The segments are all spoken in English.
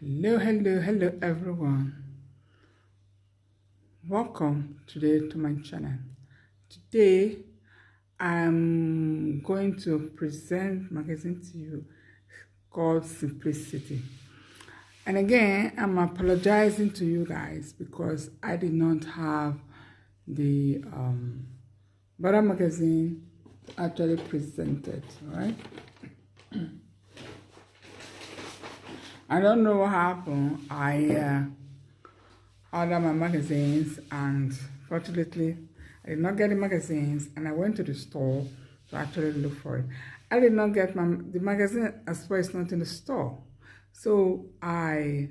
Hello everyone. Welcome today to my channel. Today I'm going to present magazine to you called Simplicity. And again, I'm apologizing to you guys because I did not have the Butter magazine actually presented, right? I don't know what happened. I ordered my magazines, and fortunately I did not get the magazines, and I went to the store to actually look for it. I did not get the magazine as well. It's not in the store, so I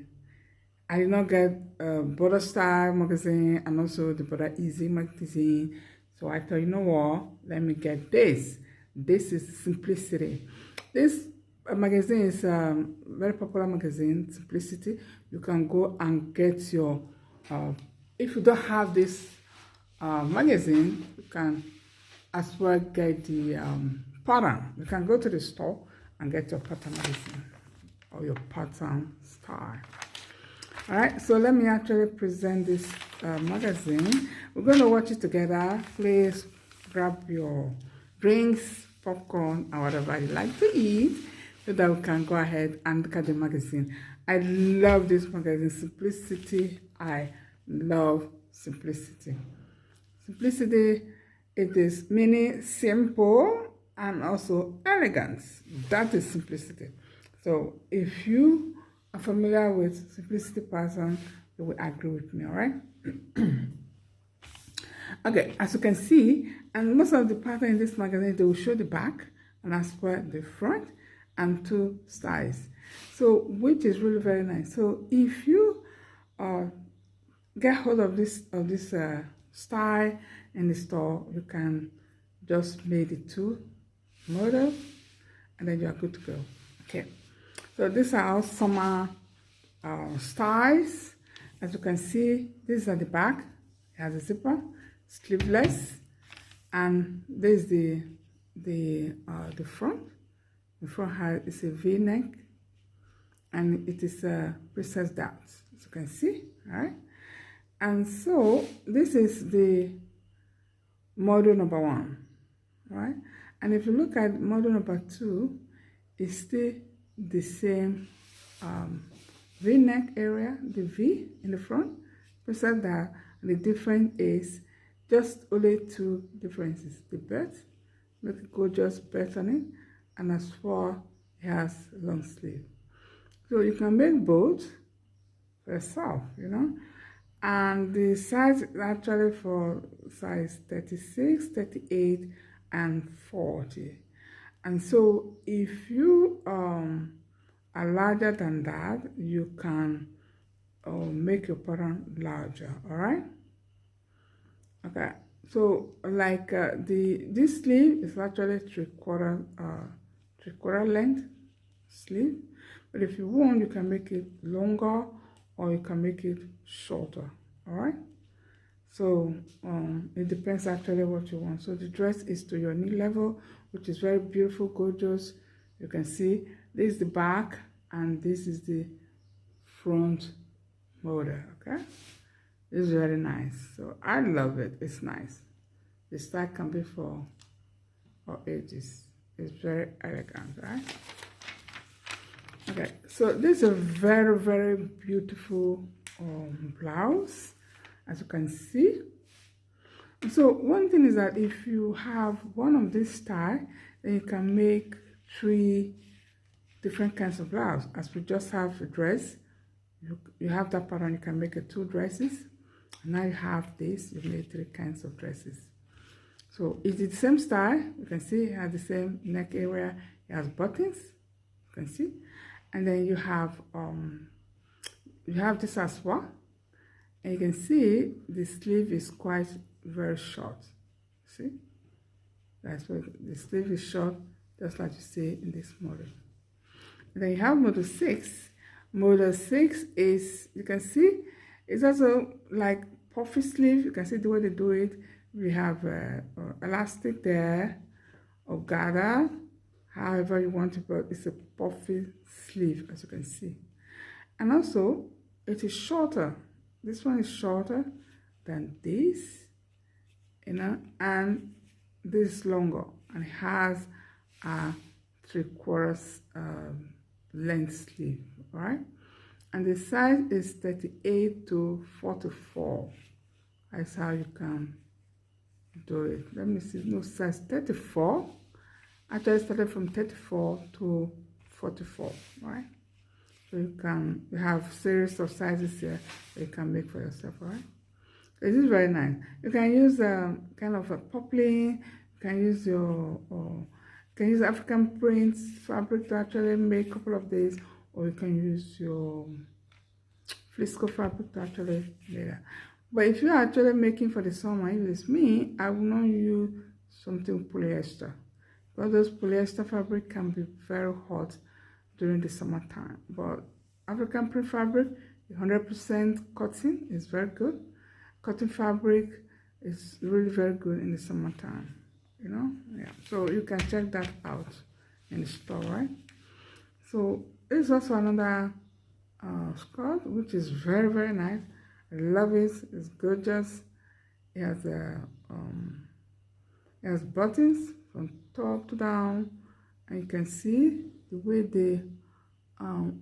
did not get Butter Style magazine and also the Butter Easy magazine. So I thought, you know what, let me get this. This is Simplicity. This magazine is a very popular magazine, Simplicity. You can go and get your if you don't have this magazine, you can as well get the pattern. You can go to the store and get your pattern magazine or your pattern style. All right, so let me actually present this magazine. We're going to watch it together. Please grab your drinks, popcorn, or whatever you like to eat, so that we can go ahead and look at the magazine. I love this magazine, Simplicity. I love Simplicity. Simplicity, it is meaning simple and also elegance. That is Simplicity. So if you are familiar with Simplicity pattern, you will agree with me, all right? Okay, as you can see, and most of the pattern in this magazine, they will show the back and as well the front and two styles, so which is really very nice. So if you get hold of this style in the store, you can just make the two models and then you are good to go. Okay, so these are all summer styles. As you can see, this is at the back. It has a zipper, sleeveless, and this is the front. The front is a V-neck, and it is a princess dance, as you can see, all right? And so this is the model number 1, right? And if you look at model number 2, it's still the same V-neck area, the V in the front, princess dance, and the difference is just only 2 differences. The belt, make it gorgeous belt on it, and as far it has long sleeve. So you can make both for yourself, you know. And the size is actually for size 36, 38, and 40. And so if you are larger than that, you can make your pattern larger, all right? Okay, so like this sleeve is actually three-quarter length sleeve, but if you want, you can make it longer or you can make it shorter, all right? So it depends actually what you want. So the dress is to your knee level, which is very beautiful, gorgeous. You can see this is the back and this is the front model. Okay, this is very nice. So I love it. It's nice. The style can be for all ages. It's very elegant, right? Okay, so this is a very, very beautiful blouse, as you can see. So one thing is that if you have one of this style, then you can make 3 different kinds of blouse. As we just have a dress, you have that pattern, you can make 2 dresses. And now you have this, you made 3 kinds of dresses. So it's the same style. You can see it has the same neck area. It has buttons. You can see, and then you have this as well. And you can see the sleeve is quite very short. See, that's what the sleeve is short, just like you see in this model. And then you have model 6. Model 6 is, you can see, it's also like puffy sleeve. You can see the way they do it. We have elastic there, or gather, however you want it, but it's a puffy sleeve, as you can see. And also it is shorter. This one is shorter than this, you know, and this is longer, and it has a 3/4 length sleeve, all right? And the size is 38 to 44. That's how you can do it. Let me see. No, size 34. Actually, I started from 34 to 44, right? So you have series of sizes here that you can make for yourself, all right? So this is very nice. You can use kind of a poplin. You can use African prints fabric to actually make a couple of days, or you can use your Flisco fabric to actually later. But if you're actually making for the summer, if it's me, I will not use something polyester, because those polyester fabric can be very hot during the summertime. But African print fabric, 100% cotton, is very good. Cotton fabric is really very good in the summertime, you know. Yeah, so you can check that out in the store, right? So there's also another skirt, which is very, very nice. I love it. It's gorgeous. It has buttons from top to down, and you can see the way they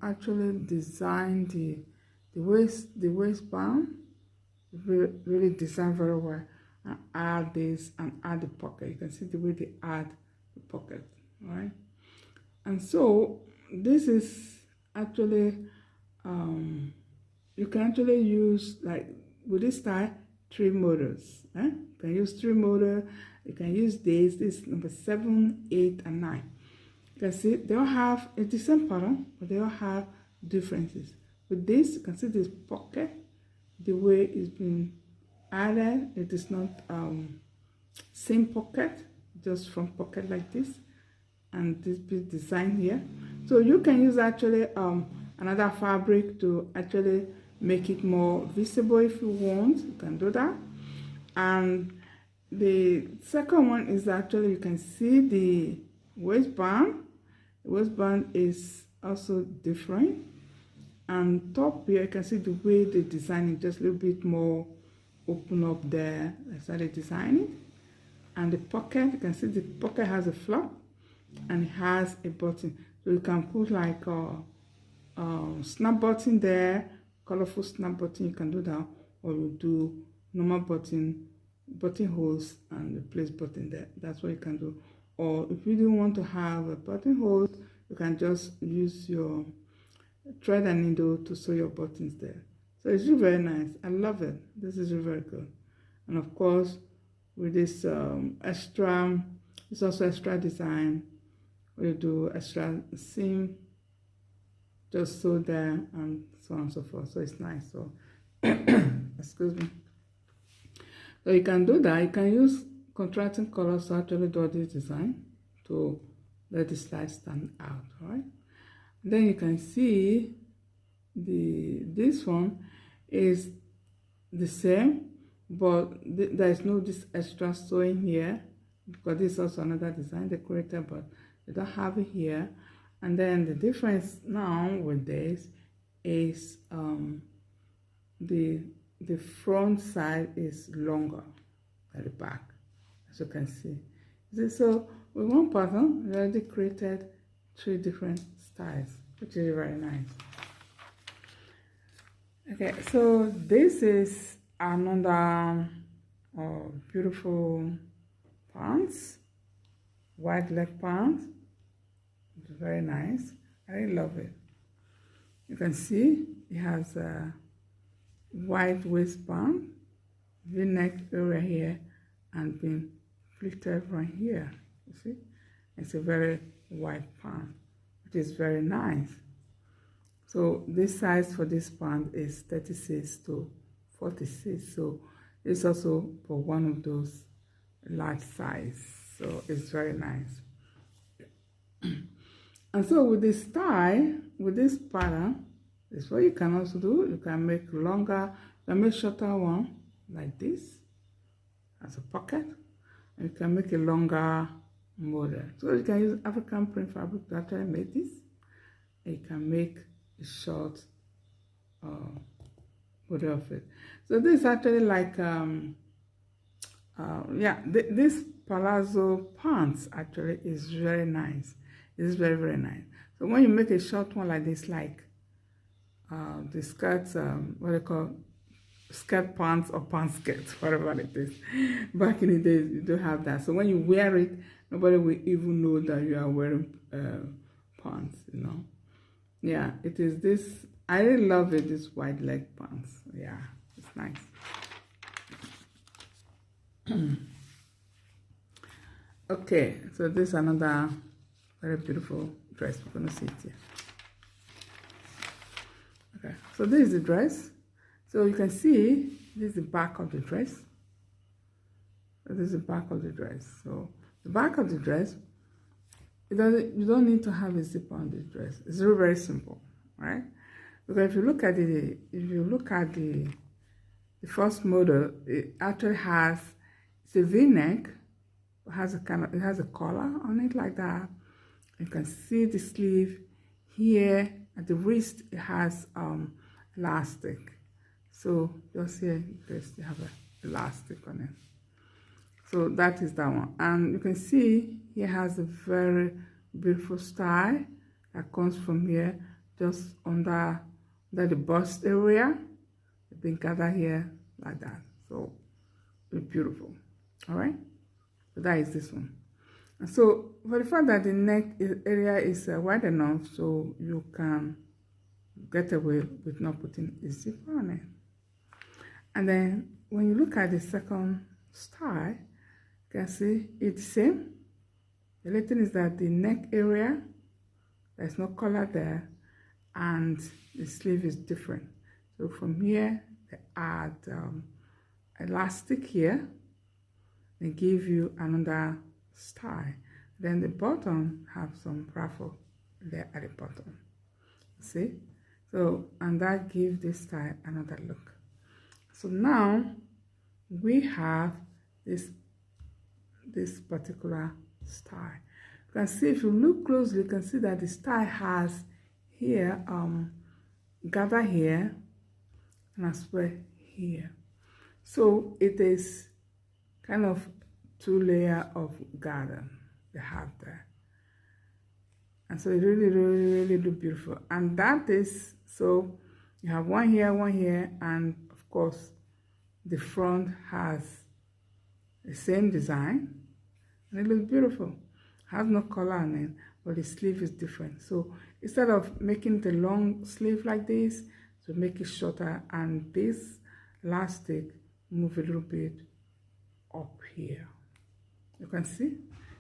actually designed the waistband. Really designed very well, and add this and add the pocket. You can see the way they add the pocket, right? And so this is actually you can actually use, like with this style, 3 models. You can use 3 models. You can use this number 7, 8, and 9. You can see they all have a the same pattern, but they all have differences. With this, you can see this pocket, the way it's been added. It is not same pocket, just from pocket like this, and this big design here. So you can use actually another fabric to actually make it more visible if you want. You can do that. And the second one is actually, you can see the waistband. The waistband is also different. And top here, you can see the way they design it, just a little bit more open up there. That's how they design it. And the pocket, you can see the pocket has a flap and it has a button. So you can put like a snap button there, colorful snap button. You can do that, or you do normal button holes and the place button there. That's what you can do. Or if you don't want to have a button hole, you can just use your thread and needle to sew your buttons there. So it's really very nice. I love it. This is really very good. And of course, with this extra, it's also extra design. We do extra seam, just sew there, and so on and so forth. So it's nice. So excuse me. So you can do that. You can use contrasting colors to actually do this design to let the slide stand out, right? Then you can see this one is the same, but there is no this extra sewing here, because this is also another design decorator, but they don't have it here. And then the difference now with this is the front side is longer than the back, as you can see. So with one pattern, we already created 3 different styles, which is very nice. Okay, so this is another beautiful pants, wide leg pants. It's very nice. I really love it. You can see it has a wide waistband, V-neck area here, and being pleated right here. You see, it's a very wide pant, which is very nice. So this size for this pant is 36 to 46. So it's also for one of those large size. So it's very nice. And so with this style, with this pattern, this is what you can also do. You can make longer, you can make shorter one like this as a pocket, and you can make a longer model. So you can use African print fabric to actually make this. And you can make a short body of it. So this is actually like yeah, this palazzo pants actually is very nice. It's very, very nice. So when you make a short one like this, like the skirts, what they call skirt pants or pants skirts, whatever it is. Back in the days, you don't have that. So when you wear it, nobody will even know that you are wearing pants, you know. Yeah, it is this. I really love it, this wide leg pants. Yeah, it's nice. Okay, so this is another very beautiful dress. We're going to see it here. Okay, so this is the dress. So you can see this is the back of the dress. So this is the back of the dress. So the back of the dress, you don't need to have a zipper on this dress. It's very, very simple, right? Because if you look at the first model, it actually has, it's a V-neck. It has a collar on it like that. You can see the sleeve here at the wrist. It has elastic. So just here, you have an elastic on it. So that is that one. And you can see here has a very beautiful style that comes from here, just under the bust area. It's been gathered here like that. So it's beautiful. All right. So that is this one. And so for the fact that the neck area is wide enough, so you can get away with not putting a zipper on it. And then when you look at the second style, you can see it's the same. The only thing is that the neck area, there's no collar there, and the sleeve is different. So from here, they add elastic here. They give you another style. Then the bottom have some ruffle there at the bottom. See? So, and that gives this style another look. So now we have this particular style. You can see, if you look closely, you can see that the style has here gather here and as well here. So it is kind of 2 layers of garden they have there. And so it really, really, really look beautiful. And that is, so you have one here, and of course the front has the same design, and it looks beautiful. It has no collar on it, but the sleeve is different. So instead of making the long sleeve like this, so make it shorter, and this elastic move a little bit up here. You can see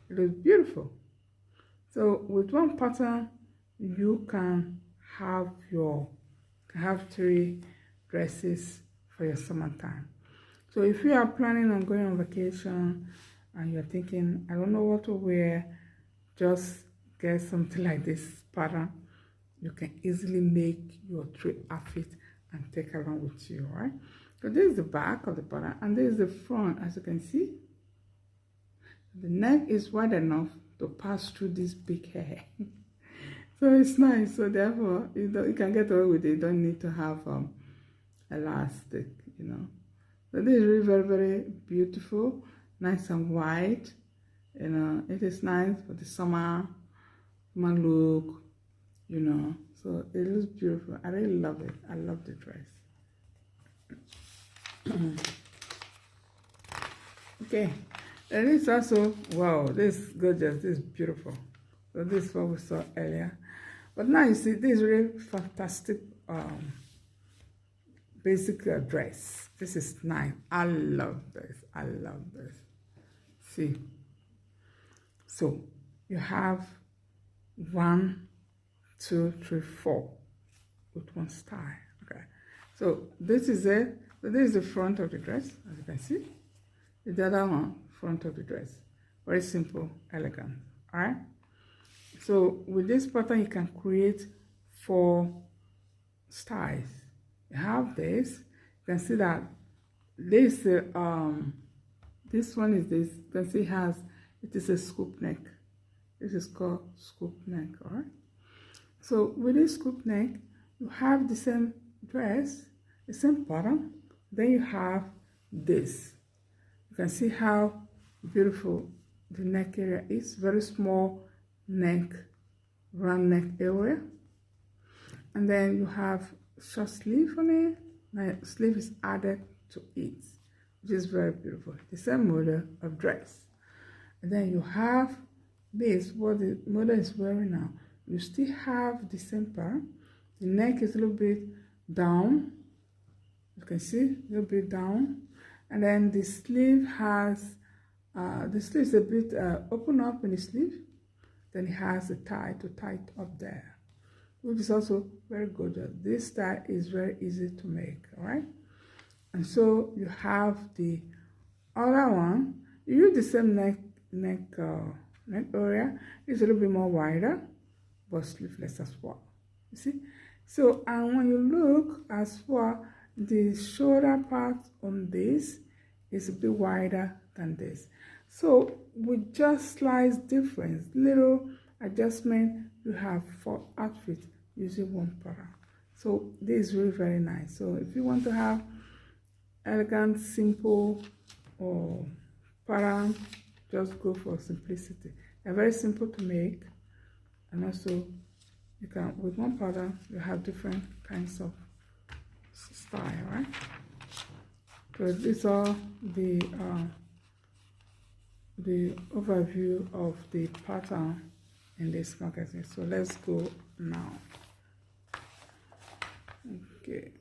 it looks beautiful. So with one pattern, you can have 3 dresses for your summertime. So if you are planning on going on vacation and you're thinking, I don't know what to wear, just get something like this pattern. You can easily make your 3 outfits and take along with you, right? So this is the back of the pattern, and this is the front. As you can see, the neck is wide enough to pass through this big hair. So it's nice. So therefore, you can get away with it. You don't need to have elastic, you know. So this is really very, very beautiful, nice and white. You know, it is nice for the summer look, you know. So it looks beautiful. I really love it. I love the dress. Okay, and this also, wow, this is gorgeous, this is beautiful. So this is what we saw earlier, but now you see this really fantastic basic dress. This is nice. I love this. I love this. See, so you have 1, 2, 3, 4 with one style. Okay, so this is it. So this is the front of the dress, as you can see. The other one, front of the dress. Very simple, elegant. All right. So with this pattern, you can create 4 styles. You have this. You can see that this one is this. You can see it is a scoop neck. This is called scoop neck. All right. So with this scoop neck, you have the same dress, the same pattern. Then you have this. You can see how beautiful the neck area is. Very small neck, round neck area. And then you have short sleeve on it. Now sleeve is added to it, which is very beautiful. The same model of dress. And then you have this, what the model is wearing now. You still have the same pattern. The neck is a little bit down. You can see a little bit down. And then the sleeve has, the sleeve is a bit open up in the sleeve. Then it has a tie to tie it up there, which is also very good. This style is very easy to make, all right? And so you have the other one. You use the same neck area. It's a little bit more wider, but sleeveless as well. You see? So, and when you look as well, the shoulder part on this is a bit wider than this. So with just slight difference, little adjustment, you have 4 outfits using one pattern. So this is really very nice. So if you want to have elegant, simple or pattern, just go for simplicity. They're very simple to make, and also you can, with one pattern, you have different kinds of style, right? So these are the overview of the pattern in this magazine. So let's go now. Okay.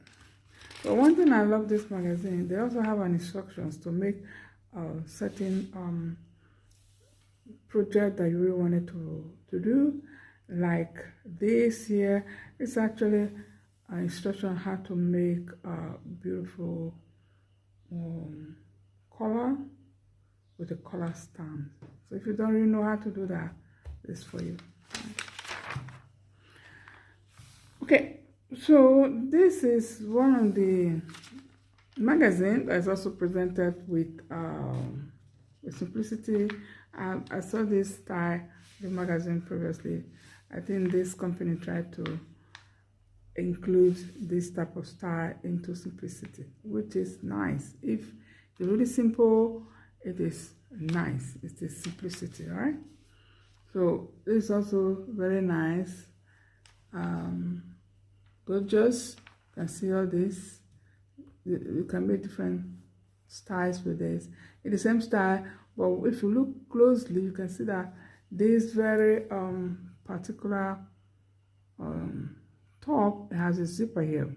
So one thing I love this magazine, they also have an instructions to make certain project that you really wanted to do. Like this here, it's actually an instruction on how to make a beautiful color with a color stamp. So if you don't really know how to do that, it's for you. Okay, so this is one of the magazine that is also presented with simplicity. I saw this style, the magazine previously. I think this company tried to include this type of style into simplicity, which is nice. If it's really simple, it is nice. It's the simplicity, right? So this is also very nice. Gorgeous. You can see all this. You can make different styles with this. It's the same style, but if you look closely, you can see that this very particular top has a zipper here.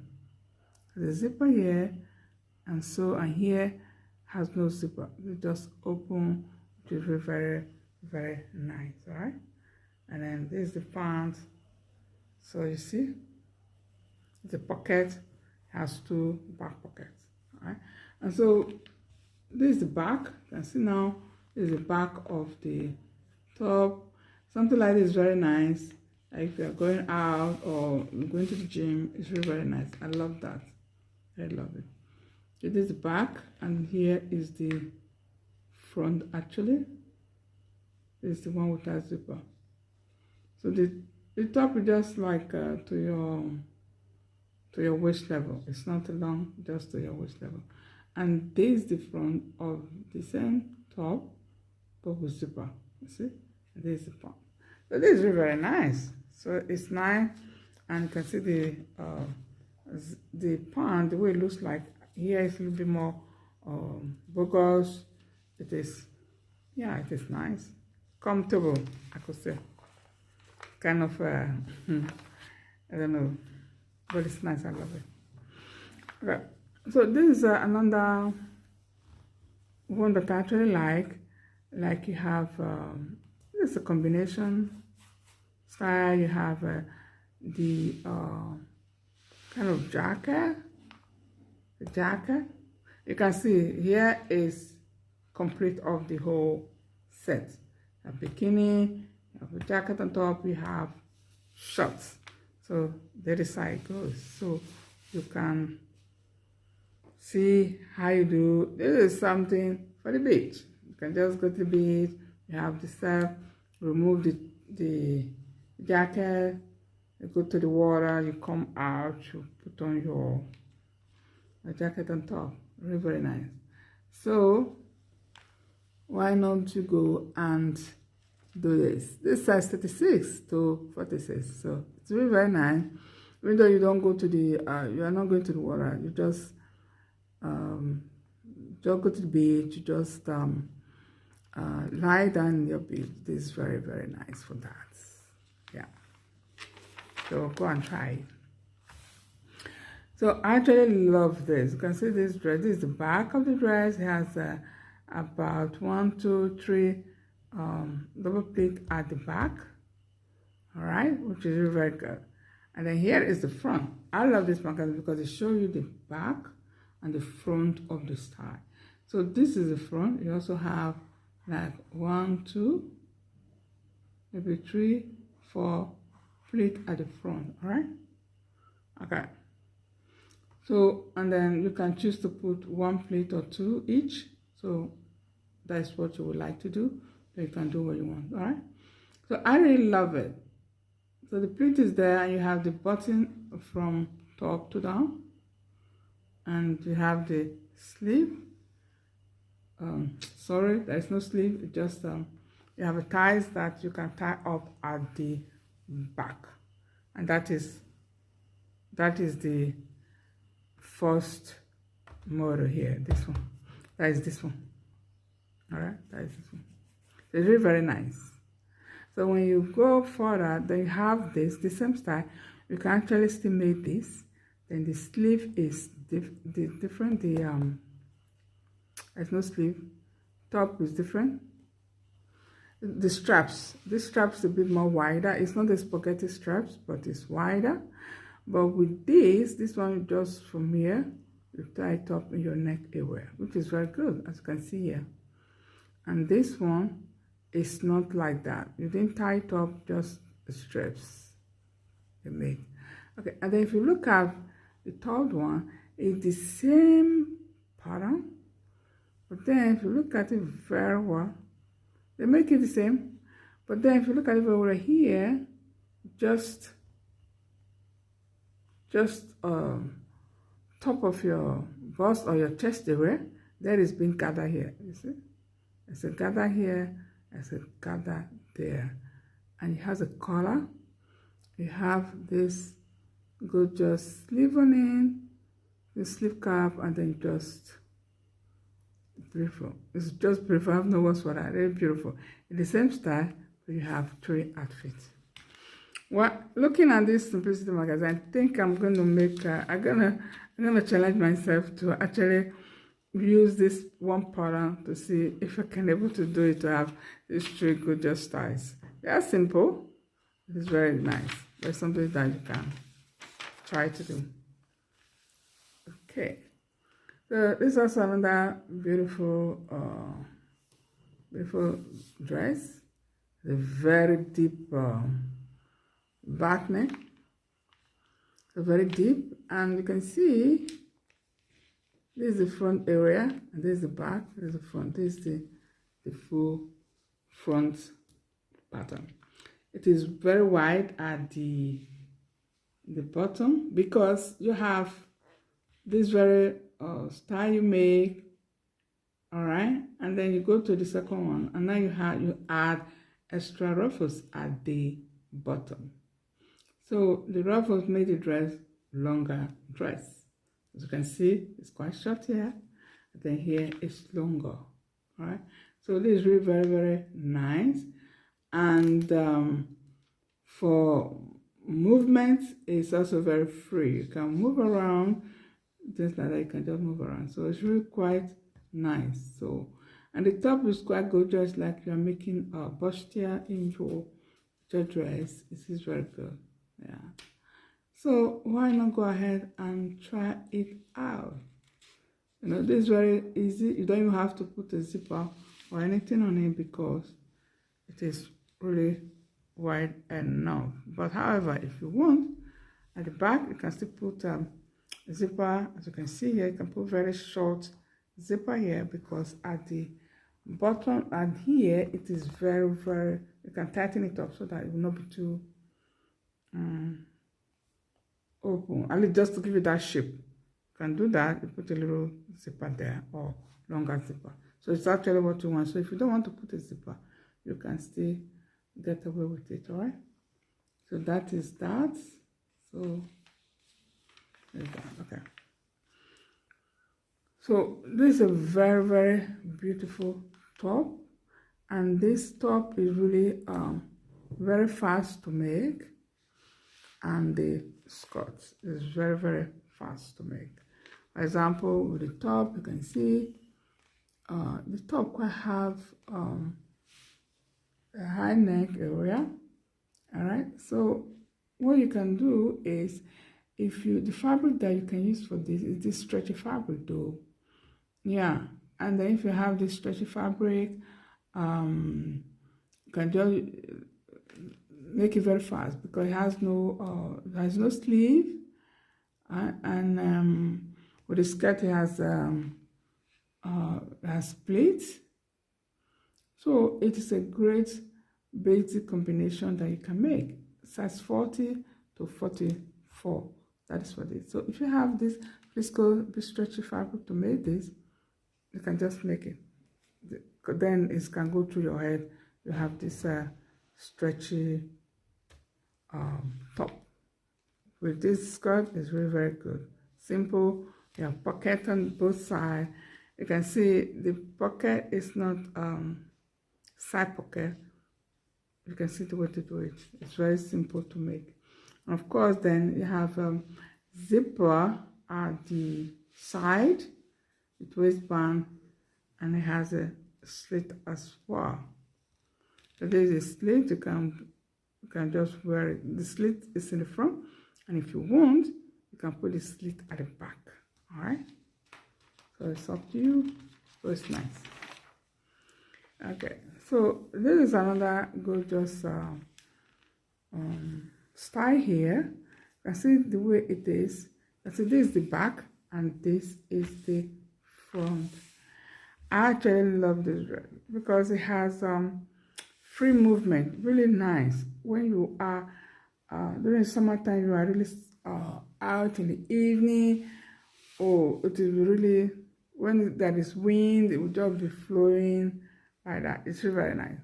There's a zipper here, and so, and here has no zipper. You just open, which is very, very nice, all right? And then this is the pants. So you see, the pocket has 2 back pockets, all right? And so this is the back. You can see now, this is the back of the top. Something like this is very nice. Like if you're going out or going to the gym, it's really very nice. I love that. I love it. It is the back, and here is the front actually. This is the one with that zipper. So the top is just like to your waist level. It's not long, just to your waist level. And this is the front of the same top, but with zipper. You see? And this is the front. So this is really very nice. So it's nice, and you can see the pant, the way it looks like. Here is a little bit more bogus. It is, yeah, it is nice, comfortable, I could say. Kind of, I don't know, but it's nice. I love it. Okay. So this is another one that I actually like. Like you have, this is a combination style. You have the kind of jacket. The jacket. You can see here is complete of the whole set. A bikini, you have a jacket on top, you have shorts. So the other side goes. So you can see how you do. This is something for the beach. You can just go to the beach. You have the self, remove the jacket, You go to the water, you come out, you put on your jacket on top. Really very nice. So why not you go and do this? This size 36 to 46. So it's really very nice. Even though you don't go to the you are not going to the water, you just go to the beach, you just lie down in your beach. This is very, very nice for that. Yeah. So go and try it. So I actually love this. You can see this dress. This is the back of the dress. It has about 1, 2, 3 double pleat at the back. All right, which is really very good. And then here is the front. I love this magazine because it shows you the back and the front of the style. So this is the front. You also have like 1, 2, maybe 3, 4 pleat at the front. All right. Okay. So, and then you can choose to put 1 pleat or 2 each. So that's what you would like to do. So you can do what you want. All right. So I really love it. So the pleat is there, and you have the button from top to down, and you have the sleeve. Sorry, there is no sleeve. It just you have a ties that you can tie up at the back, and that is the first model here. This one, that is this one. All right, that is this one. It's really very nice. So when you go further, then you have this, the same style. You can actually still make this. Then the sleeve is different. There's no sleeve. Top is different. The straps. This strap is a bit more wider. It's not the spaghetti straps, but it's wider. But with this one just from here, you tie it up in your neck area, which is very good, as you can see here. And this one, it's not like that. You didn't tie it up, just the straps you make. Okay, and then if you look at the third one, it's the same pattern, but then if you look at it very well, they make it the same. But then if you look at it over here, just top of your bust or your chest area, there is being gathered here. You see, it's a gather here. As a gather there, and it has a collar. You have this gorgeous sleeve on in, the sleeve cap, and then just beautiful. It's just beautiful. I have no words for that. Very beautiful. In the same style, you have 3 outfits. Well, looking at this Simplicity magazine, I think I'm going to make. I'm gonna challenge myself to actually use this one pattern to see if I can able to do it to have these 3 gorgeous styles. They are simple. It is very nice. But something that you can try to do. Okay. So this is also another beautiful dress. A very deep back neck. So very deep, and you can see this is the front area, and this is the back, this is the front. This is the full front pattern. It is very wide at the bottom because you have this very style you make, all right, and then you go to the second one, and now you add extra ruffles at the bottom. So the ruffles made the dress longer dress. As you can see, it's quite short here, and then here it's longer. All right, so this is really very, very nice. And for movement, it's also very free. You can move around just like that. You can just move around, so it's really quite nice. So, and the top is quite good, just like you're making a bustier in your dress. This is very good. Yeah. So why not go ahead and try it out? You know, this is very easy. You don't even have to put a zipper or anything on it because it is really wide enough. But however, if you want, at the back, you can still put a zipper. As you can see here, you can put very short zipper here because at the bottom and here, it is very, very, you can tighten it up so that it will not be too open, at least just to give it that shape. You can do that. You put a little zipper there or longer zipper. So it's actually what you want. So if you don't want to put a zipper, you can still get away with it, all right? So that is that. So there's that. Okay. So this is a very, very beautiful top, and this top is really very fast to make, and the skirt is very, very fast to make. For example, with the top, you can see the top quite have a high neck area. All right, so what you can do is, if you, the fabric that you can use for this is this stretchy fabric though. Yeah, and then if you have this stretchy fabric, you can just make it very fast because it has no sleeve, and with the skirt it has pleats. So it is a great basic combination that you can make. Size 40 to 44. That is what it is. So if you have this viscose stretchy fabric to make this, you can just make it. Then it can go through your head. You have this stretchy top. With this skirt, it's very, very good. Simple. You have pocket on both sides. You can see the pocket is not side pocket. You can see the way to do it. It's very simple to make. And of course, then you have zipper at the side with waistband, and it has a slit as well. So there's a slit. You can just wear it. The slit is in the front, and if you want, you can put the slit at the back. All right. So it's up to you. So it's nice. Okay. So this is another gorgeous style here. You can see the way it is. You can see this is the back and this is the front. I actually love this dress because it has free movement, really nice. When you are during summertime, you are really out in the evening. Oh, it is really, when there is wind, it will just be flowing like that. It's really very nice.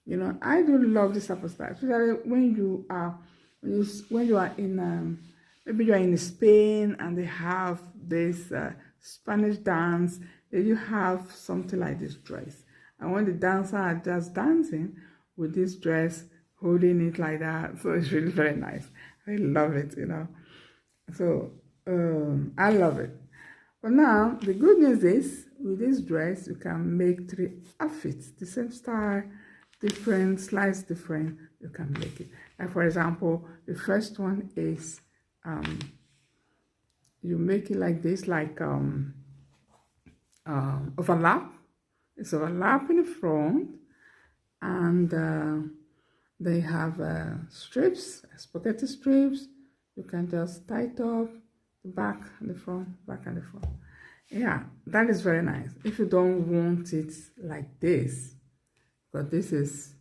You know, I do love this type of style, especially when you are in maybe you are in Spain and they have this Spanish dance. You have something like this dress, and when the dancers are just dancing with this dress, holding it like that, so it's really very nice. I love it, you know. So I love it. But now the good news is, with this dress you can make 3 outfits, the same style, different slides, different. You can make it. Like for example, the first one is you make it like this, like overlap. It's overlap in the front, and they have strips, spaghetti strips. You can just tie it up, the back and the front, back and the front. Yeah, that is very nice. If you don't want it like this, but this is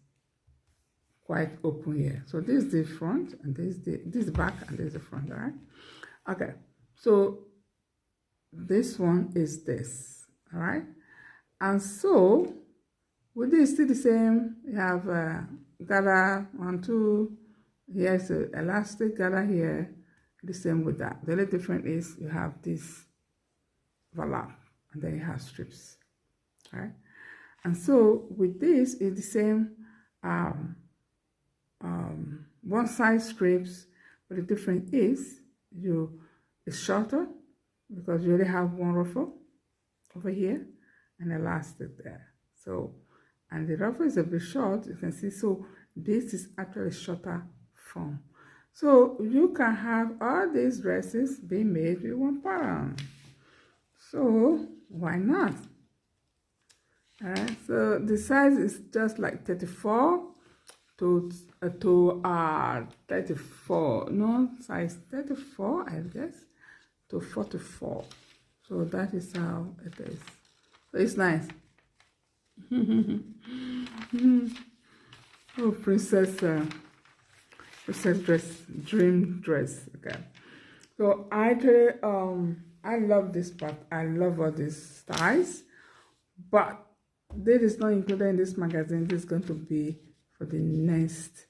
quite open here. So this is the front, and this is the back, and this is the front, all right? Okay, so this one is this, all right? And so with this, still the same. You have gather 1, 2. Here's an elastic gather here. The same with that. The only difference is you have this overlap, and then you have strips, all right? And so with this, it's the same one side strips, but the difference is it's shorter because you only have one ruffle over here and elastic there. So, and the ruffle is a bit short, you can see. So this is actually shorter form. So you can have all these dresses being made with 1 pattern. So why not? All right, so the size is just like 34 to 34, no, size 34, I guess, to 44. So that is how it is. So it's nice. Oh, princess dress, dream dress. Okay, So I actually I love this part. I love all these styles, but this is not included in this magazine. This is going to be for the next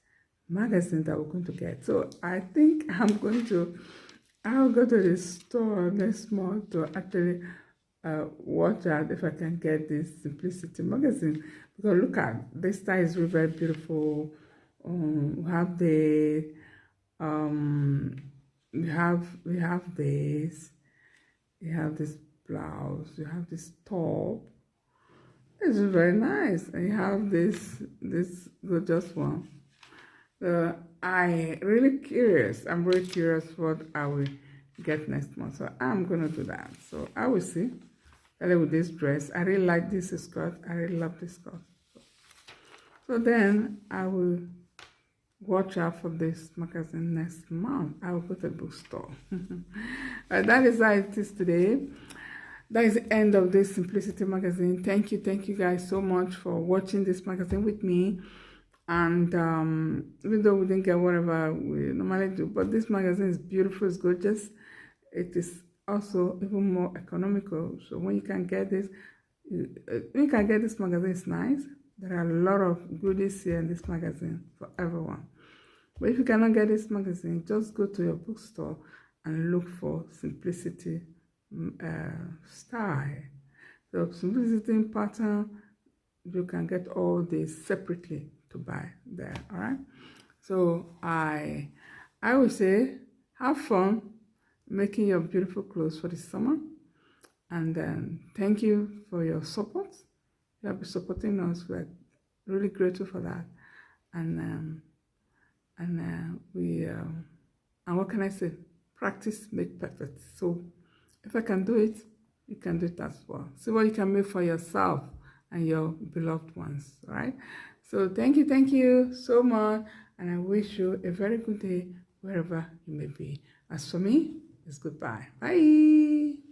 magazine that we're going to get. So I think I'll go to the store next month to actually watch out if I can get this Simplicity magazine, because look at this style is really very beautiful. We have the we have this, you have this blouse, you have this top. It's very nice, and you have this gorgeous one. So I'm really curious what I will get next month. So I'm gonna do that. So I will see. With this dress, I really like this skirt. I really love this skirt. So then I will watch out for this magazine next month. I will go to the bookstore. That is how it is today. That is the end of this Simplicity magazine. Thank you guys so much for watching this magazine with me. And even though we didn't get whatever we normally do, but this magazine is beautiful, it's gorgeous. It is also even more economical. So when you can get this, magazine, it's nice. There are a lot of goodies here in this magazine for everyone. But if you cannot get this magazine, just go to your bookstore and look for Simplicity style. So Simplicity pattern, you can get all these separately to buy there. All right. So I would say have fun making your beautiful clothes for the summer, and then thank you for your support. You have been supporting us. We're really grateful for that. And what can I say? Practice make perfect. So if I can do it, you can do it as well. See what you can make for yourself and your beloved ones. All right. So thank you so much, and I wish you a very good day wherever you may be. As for me, it's goodbye. Bye.